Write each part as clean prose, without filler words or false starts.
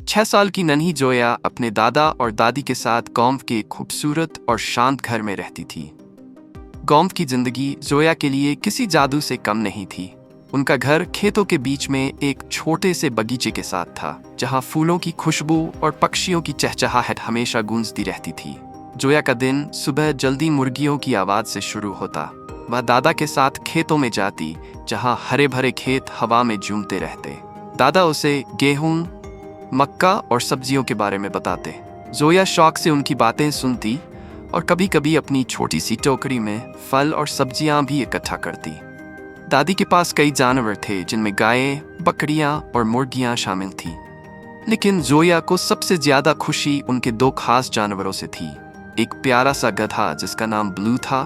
6 साल की नन्ही जोया अपने दादा और दादी के साथ गांव के खूबसूरत और शांत घर में रहती थी। गांव की जिंदगी जोया के लिए किसी जादू से कम नहीं थी। उनका घर खेतों के बीच में एक छोटे से बगीचे के साथ था, जहां फूलों की खुशबू और पक्षियों की चहचहाहट हमेशा गूंजती रहती थी। जोया का दिन सुबह जल्दी मुर्गियों की आवाज से शुरू होता। वह दादा के साथ खेतों में जाती, जहां हरे भरे खेत हवा में झूमते रहते। दादा उसे गेहूं, मक्का और सब्जियों के बारे में बताते। जोया शौक से उनकी बातें सुनती और कभी कभी अपनी छोटी सी टोकरी में फल और सब्जियां भी इकट्ठा करती। दादी के पास कई जानवर थे, जिनमें गायें, बकरियां और मुर्गियां शामिल थीं। लेकिन जोया को सबसे ज्यादा खुशी उनके 2 खास जानवरों से थी। एक प्यारा सा गधा जिसका नाम ब्लू था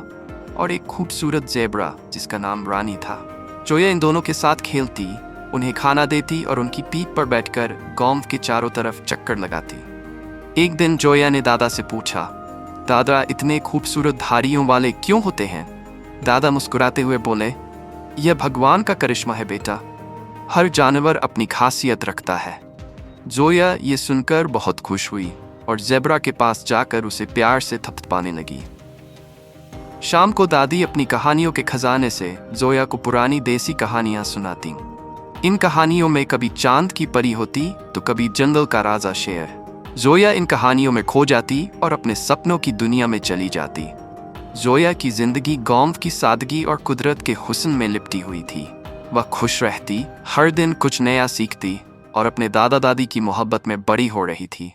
और एक खूबसूरत ज़ेब्रा जिसका नाम रानी था। जोया इन दोनों के साथ खेलती, उन्हें खाना देती और उनकी पीठ पर बैठकर गांव के चारों तरफ चक्कर लगाती। एक दिन जोया ने दादा से पूछा, दादा, इतने खूबसूरत धारियों वाले क्यों होते हैं? दादा मुस्कुराते हुए बोले, यह भगवान का करिश्मा है बेटा। हर जानवर अपनी खासियत रखता है। जोया ये सुनकर बहुत खुश हुई और ज़ेब्रा के पास जाकर उसे प्यार से थपथपाने लगी। शाम को दादी अपनी कहानियों के खजाने से जोया को पुरानी देसी कहानियां सुनाती। इन कहानियों में कभी चांद की परी होती तो कभी जंगल का राजा शेर। जोया इन कहानियों में खो जाती और अपने सपनों की दुनिया में चली जाती। जोया की जिंदगी गांव की सादगी और कुदरत के हुस्न में लिपटी हुई थी। वह खुश रहती, हर दिन कुछ नया सीखती और अपने दादा दादी की मोहब्बत में बड़ी हो रही थी।